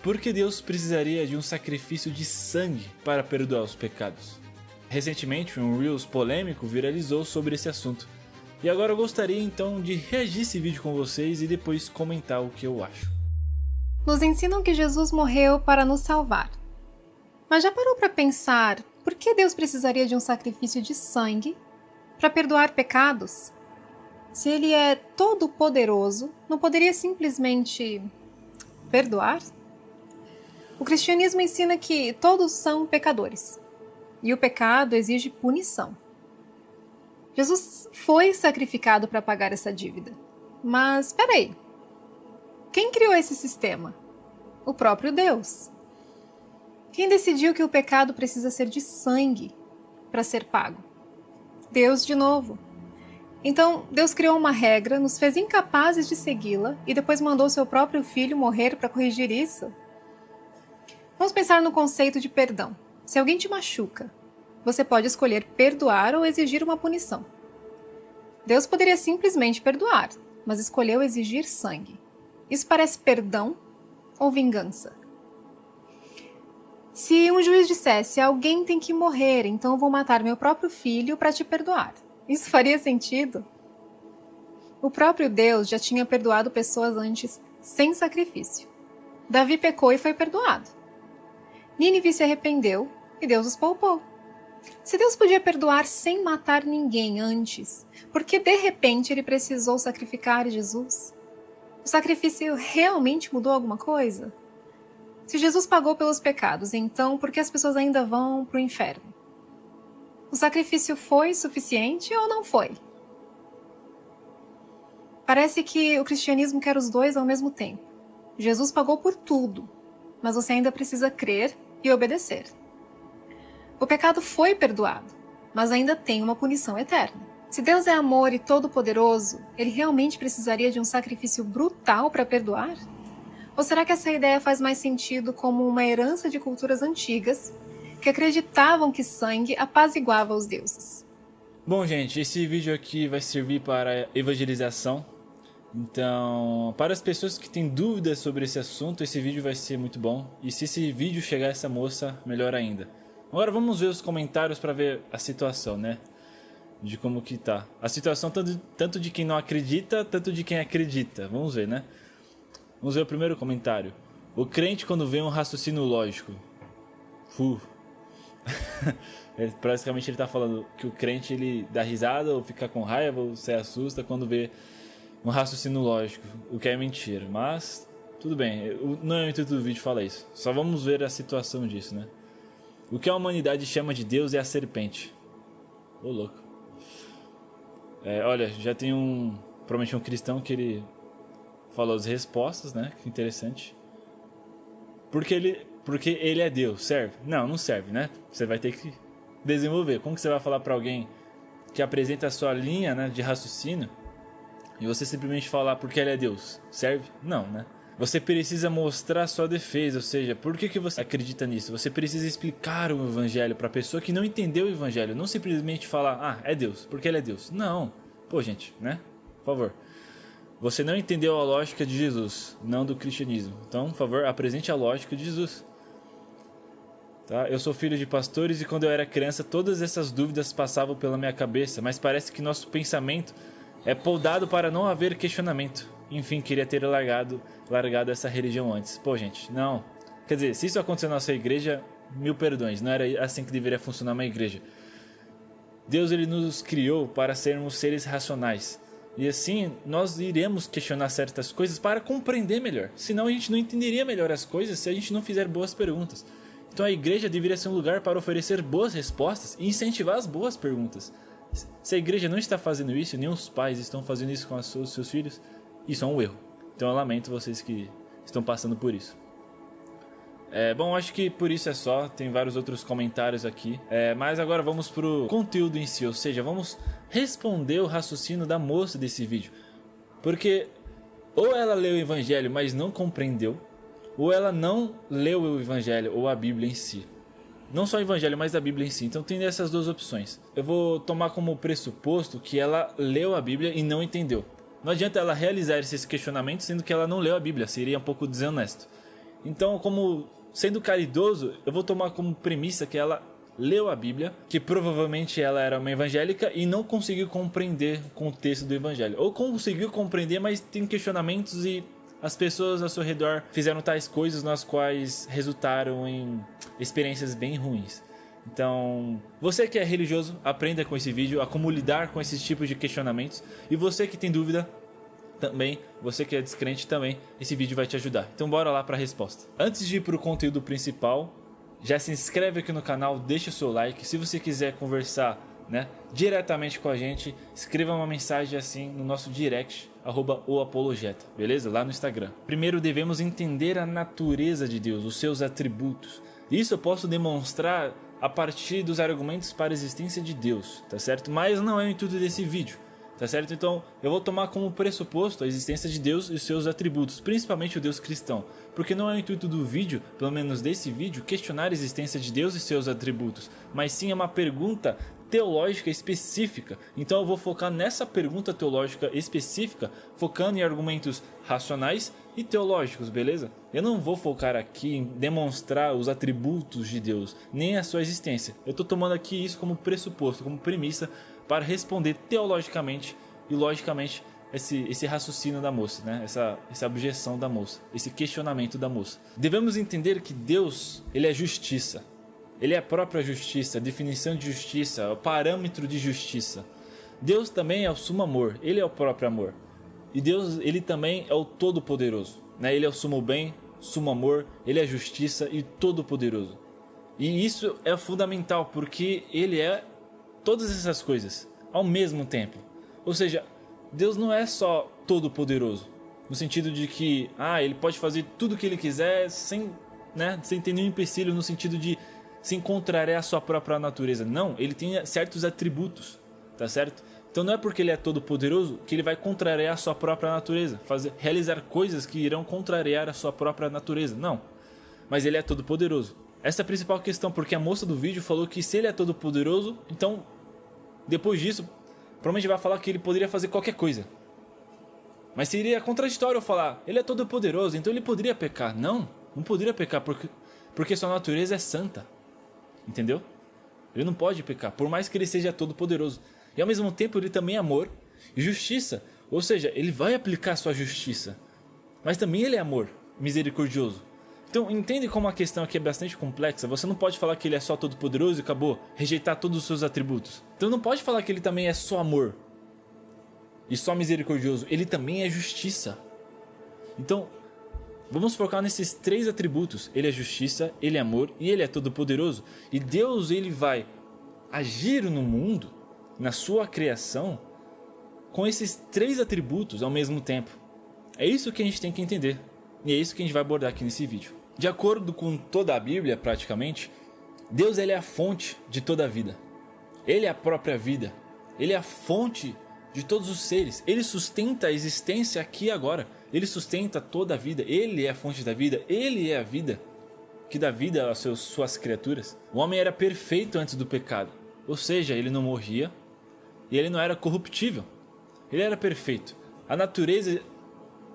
Por que Deus precisaria de um sacrifício de sangue para perdoar os pecados? Recentemente, um Reels polêmico viralizou sobre esse assunto. E agora eu gostaria então de reagir esse vídeo com vocês e depois comentar o que eu acho. Nos ensinam que Jesus morreu para nos salvar. Mas já parou para pensar por que Deus precisaria de um sacrifício de sangue para perdoar pecados? Se ele é todo poderoso, não poderia simplesmente perdoar? O cristianismo ensina que todos são pecadores. E o pecado exige punição. Jesus foi sacrificado para pagar essa dívida. Mas, espera aí. Quem criou esse sistema? O próprio Deus. Quem decidiu que o pecado precisa ser de sangue para ser pago? Deus de novo. Então, Deus criou uma regra, nos fez incapazes de segui-la e depois mandou seu próprio filho morrer para corrigir isso? Vamos pensar no conceito de perdão. Se alguém te machuca, você pode escolher perdoar ou exigir uma punição. Deus poderia simplesmente perdoar, mas escolheu exigir sangue. Isso parece perdão ou vingança? Se um juiz dissesse, alguém tem que morrer, então eu vou matar meu próprio filho para te perdoar, isso faria sentido? O próprio Deus já tinha perdoado pessoas antes sem sacrifício. Davi pecou e foi perdoado. Nínive se arrependeu e Deus os poupou. Se Deus podia perdoar sem matar ninguém antes, por que de repente ele precisou sacrificar Jesus? O sacrifício realmente mudou alguma coisa? Se Jesus pagou pelos pecados, então por que as pessoas ainda vão para o inferno? O sacrifício foi suficiente ou não foi? Parece que o cristianismo quer os dois ao mesmo tempo. Jesus pagou por tudo, mas você ainda precisa crer e obedecer. O pecado foi perdoado, mas ainda tem uma punição eterna. Se Deus é amor e todo-poderoso, ele realmente precisaria de um sacrifício brutal para perdoar? Ou será que essa ideia faz mais sentido como uma herança de culturas antigas que acreditavam que sangue apaziguava os deuses? Bom, gente, esse vídeo aqui vai servir para evangelização. Então, para as pessoas que têm dúvidas sobre esse assunto, esse vídeo vai ser muito bom. E se esse vídeo chegar a essa moça, melhor ainda. Agora vamos ver os comentários para ver a situação, né? De como que tá. A situação tanto de quem não acredita, tanto de quem acredita. Vamos ver, né? Vamos ver o primeiro comentário. O crente quando vê um raciocínio lógico. Praticamente ele tá falando que o crente ele dá risada ou fica com raiva ou se assusta quando vê um raciocínio lógico, o que é mentira, mas tudo bem, não é o intuito do vídeo falar isso, só vamos ver a situação disso, né? O que a humanidade chama de Deus é a serpente. Ô louco. Olha, já tem provavelmente um cristão que ele falou as respostas, né? Que interessante. Porque ele é Deus, serve? Não serve, né? Você vai ter que desenvolver. Como que você vai falar para alguém que apresenta a sua linha, né, de raciocínio e você simplesmente falar porque ele é Deus? Serve? Não, né? Você precisa mostrar sua defesa, ou seja, por que você acredita nisso? Você precisa explicar o evangelho para a pessoa que não entendeu o evangelho, não simplesmente falar, é Deus, porque ele é Deus. Não. Pô, gente, né? Por favor. Você não entendeu a lógica de Jesus, não do cristianismo. Então, por favor, apresente a lógica de Jesus. Tá? Eu sou filho de pastores e quando eu era criança todas essas dúvidas passavam pela minha cabeça, mas parece que nosso pensamento é poldado para não haver questionamento. Enfim, queria ter largado essa religião antes. Pô, gente, não. Quer dizer, se isso acontecer na nossa igreja, mil perdões, não era assim que deveria funcionar uma igreja. Deus ele nos criou para sermos seres racionais. E assim, nós iremos questionar certas coisas para compreender melhor. Senão a gente não entenderia melhor as coisas se a gente não fizer boas perguntas. Então a igreja deveria ser um lugar para oferecer boas respostas e incentivar as boas perguntas. Se a igreja não está fazendo isso, nem os pais estão fazendo isso com os seus filhos, isso é um erro. Então eu lamento vocês que estão passando por isso. Bom, acho que por isso é só. Tem vários outros comentários aqui. Mas agora vamos pro conteúdo em si. Ou seja, vamos responder o raciocínio da moça desse vídeo. Porque ou ela leu o evangelho, mas não compreendeu, ou ela não leu o evangelho ou a Bíblia em si. Não só o evangelho, mas a Bíblia em si. Então tem essas duas opções. Eu vou tomar como pressuposto que ela leu a Bíblia e não entendeu. Não adianta ela realizar esses questionamentos sendo que ela não leu a Bíblia. Seria um pouco desonesto. Então, como sendo caridoso, eu vou tomar como premissa que ela leu a Bíblia, que provavelmente ela era uma evangélica e não conseguiu compreender o contexto do evangelho. Ou conseguiu compreender, mas tem questionamentos e as pessoas ao seu redor fizeram tais coisas nas quais resultaram em experiências bem ruins. Então, você que é religioso, aprenda com esse vídeo a como lidar com esses tipos de questionamentos. E você que tem dúvida, também, você que é descrente também, esse vídeo vai te ajudar. Então bora lá para a resposta. Antes de ir para o conteúdo principal, já se inscreve aqui no canal, deixa o seu like. Se você quiser conversar, né, diretamente com a gente, escreva uma mensagem assim no nosso direct, @oapologeta, beleza? Lá no Instagram. Primeiro devemos entender a natureza de Deus, os seus atributos. Isso eu posso demonstrar a partir dos argumentos para a existência de Deus, tá certo? Mas não é o intuito desse vídeo. Tá certo? Então eu vou tomar como pressuposto a existência de Deus e seus atributos, principalmente o Deus cristão, porque não é o intuito do vídeo, pelo menos desse vídeo, questionar a existência de Deus e seus atributos, mas sim é uma pergunta teológica específica. Então eu vou focar nessa pergunta teológica específica, focando em argumentos racionais e teológicos, beleza? Eu não vou focar aqui em demonstrar os atributos de Deus, nem a sua existência. Eu estou tomando aqui isso como pressuposto, como premissa, para responder teologicamente e logicamente esse raciocínio da moça, né? essa objeção da moça, esse questionamento da moça. Devemos entender que Deus, ele é justiça. Ele é a própria justiça, a definição de justiça, o parâmetro de justiça. Deus também é o sumo amor, ele é o próprio amor. E Deus, ele também é o todo-poderoso, né? Ele é o sumo bem, sumo amor, ele é justiça e todo-poderoso. E isso é fundamental porque ele é todas essas coisas ao mesmo tempo. Ou seja, Deus não é só todo-poderoso, no sentido de que ele pode fazer tudo o que ele quiser sem ter nenhum empecilho, no sentido de se contrariar a sua própria natureza. Não, ele tem certos atributos, tá certo? Então não é porque ele é todo-poderoso que ele vai contrariar a sua própria natureza, realizar coisas que irão contrariar a sua própria natureza. Não, mas ele é todo-poderoso. Essa é a principal questão, porque a moça do vídeo falou que se ele é todo poderoso, então depois disso provavelmente vai falar que ele poderia fazer qualquer coisa. Mas seria contraditório eu falar, ele é todo poderoso, então ele poderia pecar. Não poderia pecar porque sua natureza é santa, entendeu? Ele não pode pecar, por mais que ele seja todo poderoso. E ao mesmo tempo ele também é amor e justiça, ou seja, ele vai aplicar sua justiça. Mas também ele é amor misericordioso. Então entende como a questão aqui é bastante complexa. Você não pode falar que ele é só todo poderoso e acabou, rejeitar todos os seus atributos. Então não pode falar que ele também é só amor e só misericordioso. Ele também é justiça. Então vamos focar nesses três atributos. Ele é justiça, ele é amor e ele é todo poderoso. E Deus, ele vai agir no mundo, na sua criação, com esses três atributos ao mesmo tempo. É isso que a gente tem que entender. E é isso que a gente vai abordar aqui nesse vídeo. De acordo com toda a Bíblia, praticamente, Deus, ele é a fonte de toda a vida. Ele é a própria vida. Ele é a fonte de todos os seres. Ele sustenta a existência aqui e agora. Ele sustenta toda a vida. Ele é a fonte da vida. Ele é a vida que dá vida às suas criaturas. O homem era perfeito antes do pecado. Ou seja, ele não morria e ele não era corruptível. Ele era perfeito. A natureza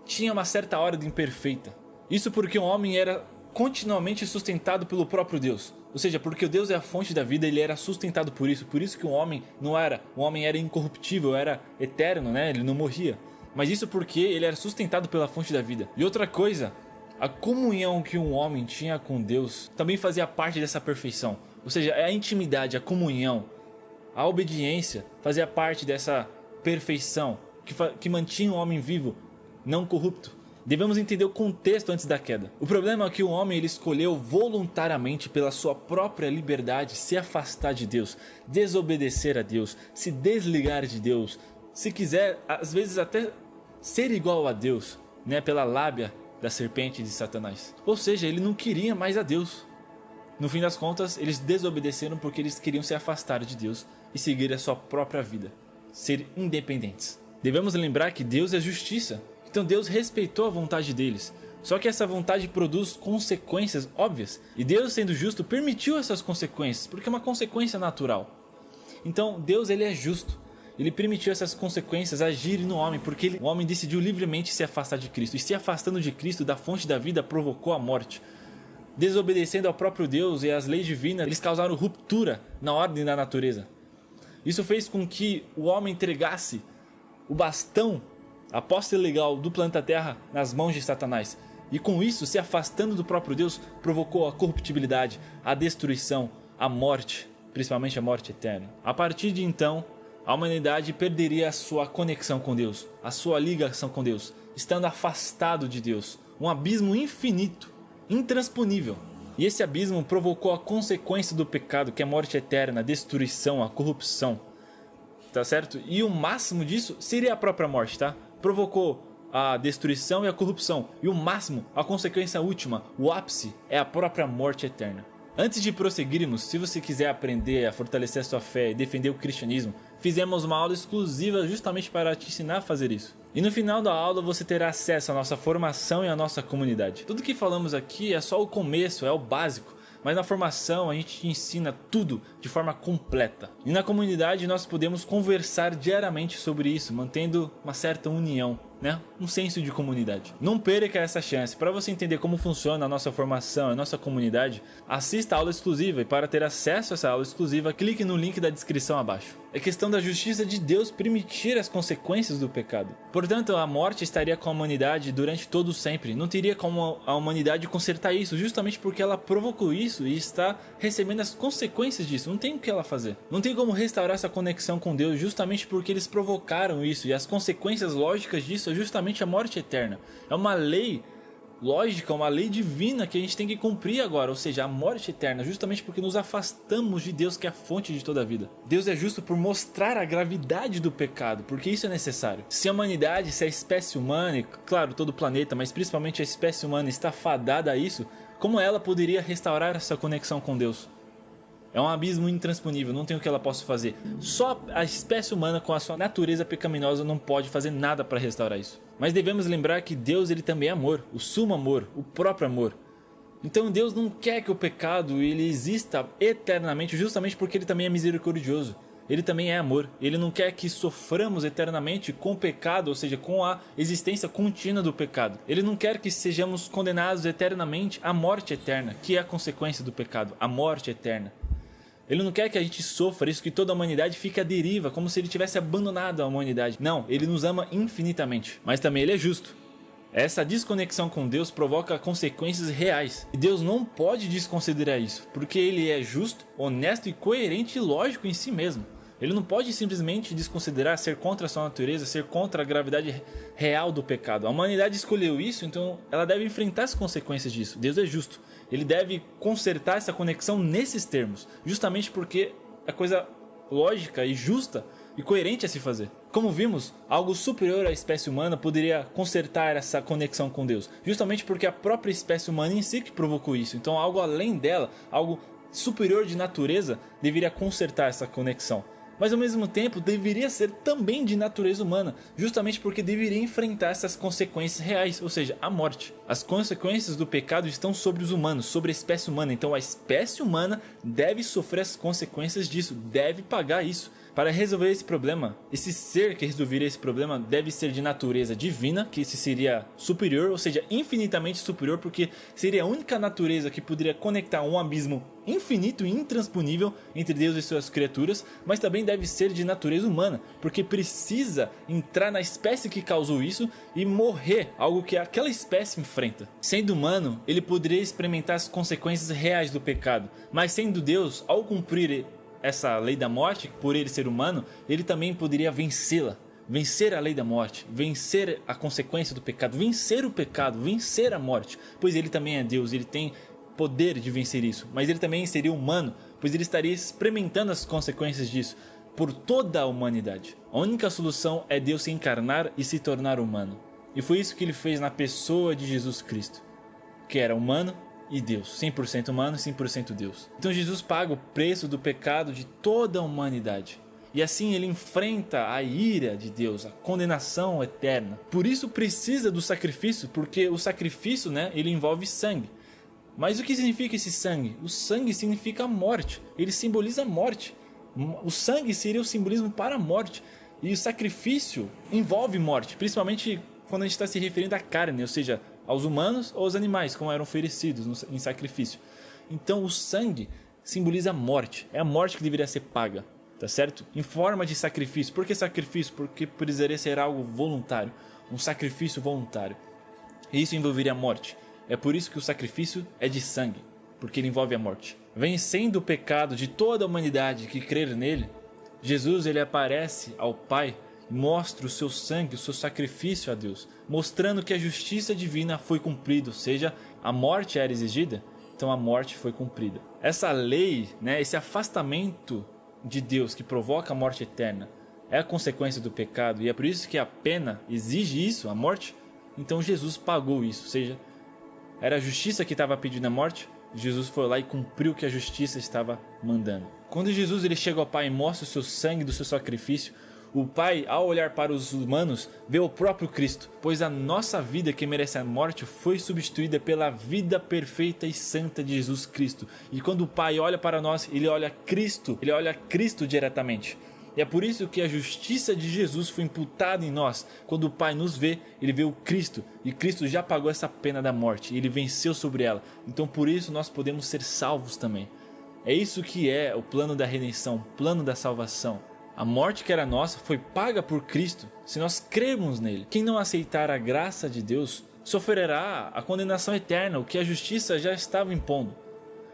tinha uma certa ordem perfeita. Isso porque o homem era continuamente sustentado pelo próprio Deus. Ou seja, porque o Deus é a fonte da vida, ele era sustentado por isso. Por isso que o homem era incorruptível, era eterno, né? Ele não morria. Mas isso porque ele era sustentado pela fonte da vida. E outra coisa, a comunhão que um homem tinha com Deus também fazia parte dessa perfeição. Ou seja, a intimidade, a comunhão, a obediência fazia parte dessa perfeição que mantinha o homem vivo, não corrupto. Devemos entender o contexto antes da queda. O problema é que o homem, ele escolheu voluntariamente, pela sua própria liberdade, se afastar de Deus, desobedecer a Deus, se desligar de Deus, se quiser, às vezes até ser igual a Deus, né, pela lábia da serpente de Satanás. Ou seja, ele não queria mais a Deus. No fim das contas, eles desobedeceram porque eles queriam se afastar de Deus e seguir a sua própria vida, ser independentes. Devemos lembrar que Deus é justiça. Então Deus respeitou a vontade deles. Só que essa vontade produz consequências óbvias. E Deus, sendo justo, permitiu essas consequências, porque é uma consequência natural. Então Deus, ele é justo. Ele permitiu essas consequências agirem no homem, porque o homem decidiu livremente se afastar de Cristo. E se afastando de Cristo, da fonte da vida, provocou a morte. Desobedecendo ao próprio Deus e às leis divinas, eles causaram ruptura na ordem da natureza. Isso fez com que o homem entregasse o bastão, a posse legal do planeta Terra, nas mãos de Satanás. E com isso, se afastando do próprio Deus, provocou a corruptibilidade, a destruição, a morte, principalmente a morte eterna. A partir de então, a humanidade perderia a sua conexão com Deus, a sua ligação com Deus, estando afastado de Deus. Um abismo infinito, intransponível. E esse abismo provocou a consequência do pecado, que é a morte eterna, a destruição, a corrupção. Tá certo? E o máximo disso seria a própria morte, tá? Provocou a destruição e a corrupção. E o máximo, a consequência última, o ápice, é a própria morte eterna. Antes de prosseguirmos, se você quiser aprender a fortalecer a sua fé e defender o cristianismo, fizemos uma aula exclusiva justamente para te ensinar a fazer isso. E no final da aula você terá acesso à nossa formação e à nossa comunidade. Tudo que falamos aqui é só o começo, é o básico. Mas na formação a gente te ensina tudo de forma completa. E na comunidade nós podemos conversar diariamente sobre isso, mantendo uma certa união, né? Um senso de comunidade. Não perca essa chance. Para você entender como funciona a nossa formação, a nossa comunidade, assista a aula exclusiva. E para ter acesso a essa aula exclusiva, clique no link da descrição abaixo. É questão da justiça de Deus permitir as consequências do pecado. Portanto, a morte estaria com a humanidade durante todo o sempre. Não teria como a humanidade consertar isso, justamente porque ela provocou isso e está recebendo as consequências disso. Não tem o que ela fazer. Não tem como restaurar essa conexão com Deus, justamente porque eles provocaram isso. E as consequências lógicas disso é justamente a morte eterna. É uma lei lógica, uma lei divina que a gente tem que cumprir agora, ou seja, a morte eterna, justamente porque nos afastamos de Deus, que é a fonte de toda a vida. Deus é justo por mostrar a gravidade do pecado, porque isso é necessário. Se a humanidade, se a espécie humana, e claro, todo o planeta, mas principalmente a espécie humana está fadada a isso, como ela poderia restaurar essa conexão com Deus? É um abismo intransponível, não tem o que ela possa fazer. Só a espécie humana com a sua natureza pecaminosa não pode fazer nada para restaurar isso. Mas devemos lembrar que Deus ele também é amor, o sumo amor, o próprio amor. Então Deus não quer que o pecado ele exista eternamente, justamente porque ele também é misericordioso. Ele também é amor. Ele não quer que soframos eternamente com o pecado, ou seja, com a existência contínua do pecado. Ele não quer que sejamos condenados eternamente à morte eterna, que é a consequência do pecado, a morte eterna. Ele não quer que a gente sofra isso, que toda a humanidade fique à deriva, como se ele tivesse abandonado a humanidade. Não, ele nos ama infinitamente, mas também ele é justo. Essa desconexão com Deus provoca consequências reais. E Deus não pode desconsiderar isso, porque ele é justo, honesto e coerente e lógico em si mesmo. Ele não pode simplesmente desconsiderar, ser contra a sua natureza, ser contra a gravidade real do pecado. A humanidade escolheu isso, então ela deve enfrentar as consequências disso. Deus é justo. Ele deve consertar essa conexão nesses termos, justamente porque é coisa lógica e justa e coerente a se fazer. Como vimos, algo superior à espécie humana poderia consertar essa conexão com Deus, justamente porque a própria espécie humana em si que provocou isso. Então algo além dela, algo superior de natureza, deveria consertar essa conexão. Mas ao mesmo tempo deveria ser também de natureza humana, justamente porque deveria enfrentar essas consequências reais, ou seja, a morte. As consequências do pecado estão sobre os humanos, sobre a espécie humana, então a espécie humana deve sofrer as consequências disso, deve pagar isso. Para resolver esse problema, esse ser que resolveria esse problema deve ser de natureza divina, que esse seria superior, ou seja, infinitamente superior, porque seria a única natureza que poderia conectar um abismo infinito e intransponível entre Deus e suas criaturas, mas também deve ser de natureza humana, porque precisa entrar na espécie que causou isso e morrer, algo que aquela espécie enfrenta. Sendo humano, ele poderia experimentar as consequências reais do pecado, mas sendo Deus, ao cumprir essa lei da morte, por ele ser humano, ele também poderia vencê-la. Vencer a lei da morte, vencer a consequência do pecado, vencer o pecado, vencer a morte. Pois ele também é Deus, ele tem poder de vencer isso. Mas ele também seria humano, pois ele estaria experimentando as consequências disso por toda a humanidade. A única solução é Deus se encarnar e se tornar humano. E foi isso que ele fez na pessoa de Jesus Cristo, que era humano e Deus, 100% humano e 100% Deus. Então Jesus paga o preço do pecado de toda a humanidade. E assim ele enfrenta a ira de Deus, a condenação eterna. Por isso precisa do sacrifício, porque o sacrifício, ele envolve sangue. Mas o que significa esse sangue? O sangue significa a morte, ele simboliza a morte. O sangue seria o simbolismo para a morte. E o sacrifício envolve morte, principalmente quando a gente está se referindo à carne, ou seja, aos humanos ou aos animais, como eram oferecidos em sacrifício. Então o sangue simboliza a morte, é a morte que deveria ser paga, tá certo? Em forma de sacrifício. Por que sacrifício? Porque precisaria ser algo voluntário, um sacrifício voluntário. E isso envolveria a morte. É por isso que o sacrifício é de sangue, porque ele envolve a morte. Vencendo o pecado de toda a humanidade que crer nele, Jesus ele aparece ao Pai e mostra o seu sangue, o seu sacrifício a Deus, mostrando que a justiça divina foi cumprida, ou seja, a morte era exigida, então a morte foi cumprida. Essa lei, esse afastamento de Deus que provoca a morte eterna, é a consequência do pecado e é por isso que a pena exige isso, a morte. Então Jesus pagou isso, ou seja, era a justiça que estava pedindo a morte, Jesus foi lá e cumpriu o que a justiça estava mandando. Quando Jesus ele chega ao Pai e mostra o seu sangue do seu sacrifício, o Pai, ao olhar para os humanos, vê o próprio Cristo, pois a nossa vida que merece a morte foi substituída pela vida perfeita e santa de Jesus Cristo. E quando o Pai olha para nós, ele olha Cristo diretamente. E é por isso que a justiça de Jesus foi imputada em nós. Quando o Pai nos vê, ele vê o Cristo. E Cristo já pagou essa pena da morte. Ele venceu sobre ela. Então por isso nós podemos ser salvos também. É isso que é o plano da redenção, o plano da salvação. A morte que era nossa foi paga por Cristo, se nós crermos nele. Quem não aceitar a graça de Deus sofrerá a condenação eterna, o que a justiça já estava impondo.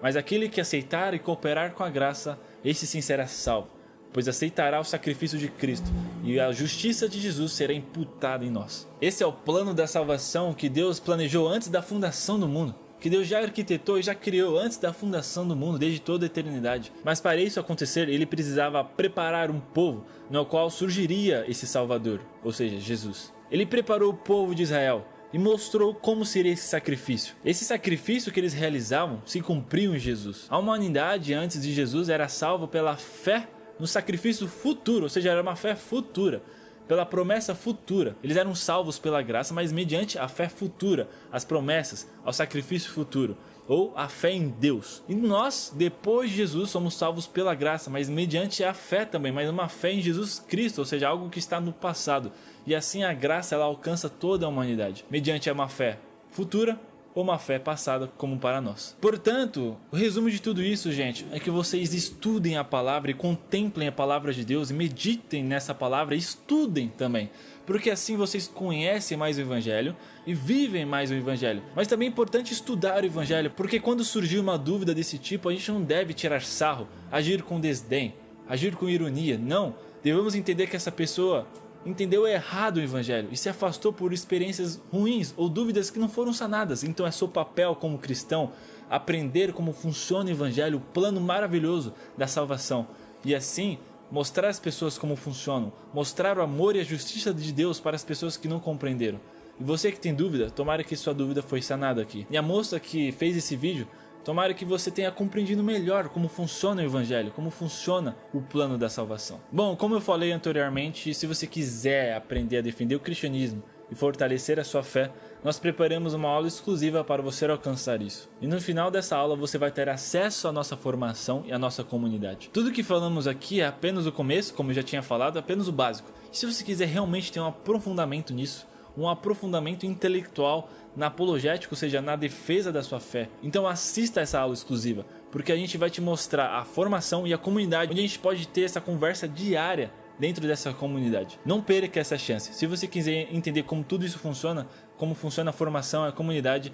Mas aquele que aceitar e cooperar com a graça, esse sim será salvo, pois aceitará o sacrifício de Cristo e a justiça de Jesus será imputada em nós. Esse é o plano da salvação que Deus planejou antes da fundação do mundo, que Deus já arquitetou e já criou antes da fundação do mundo, desde toda a eternidade. Mas para isso acontecer, ele precisava preparar um povo no qual surgiria esse Salvador, ou seja, Jesus. Ele preparou o povo de Israel e mostrou como seria esse sacrifício. Esse sacrifício que eles realizavam se cumpriu em Jesus. A humanidade antes de Jesus era salva pela fé no sacrifício futuro, ou seja, era uma fé futura, pela promessa futura. Eles eram salvos pela graça, mas mediante a fé futura, as promessas, ao sacrifício futuro, ou a fé em Deus. E nós, depois de Jesus, somos salvos pela graça, mas mediante a fé também, mas uma fé em Jesus Cristo, ou seja, algo que está no passado. E assim a graça ela alcança toda a humanidade, mediante uma fé futura ou uma fé passada como para nós. Portanto, o resumo de tudo isso, gente, é que vocês estudem a palavra e contemplem a palavra de Deus e meditem nessa palavra e estudem também, porque assim vocês conhecem mais o Evangelho e vivem mais o Evangelho. Mas também é importante estudar o Evangelho, porque quando surgir uma dúvida desse tipo, a gente não deve tirar sarro, agir com desdém, agir com ironia, não. Devemos entender que essa pessoa entendeu errado o Evangelho e se afastou por experiências ruins ou dúvidas que não foram sanadas. Então é seu papel como cristão aprender como funciona o Evangelho, o plano maravilhoso da salvação, e assim mostrar às pessoas como funcionam, mostrar o amor e a justiça de Deus para as pessoas que não compreenderam. E você que tem dúvida, tomara que sua dúvida foi sanada aqui. E a moça que fez esse vídeo, tomara que você tenha compreendido melhor como funciona o Evangelho, como funciona o plano da salvação. Bom, como eu falei anteriormente, se você quiser aprender a defender o cristianismo e fortalecer a sua fé, nós preparamos uma aula exclusiva para você alcançar isso. E no final dessa aula você vai ter acesso à nossa formação e à nossa comunidade. Tudo que falamos aqui é apenas o começo, como eu já tinha falado, apenas o básico. E se você quiser realmente ter um aprofundamento nisso, um aprofundamento intelectual na apologética, ou seja, na defesa da sua fé, então assista essa aula exclusiva, porque a gente vai te mostrar a formação e a comunidade, onde a gente pode ter essa conversa diária dentro dessa comunidade. Não perca essa chance. Se você quiser entender como tudo isso funciona, como funciona a formação e a comunidade,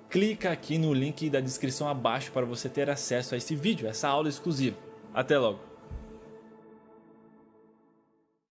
clica aqui no link da descrição abaixo para você ter acesso a esse vídeo, essa aula exclusiva. Até logo!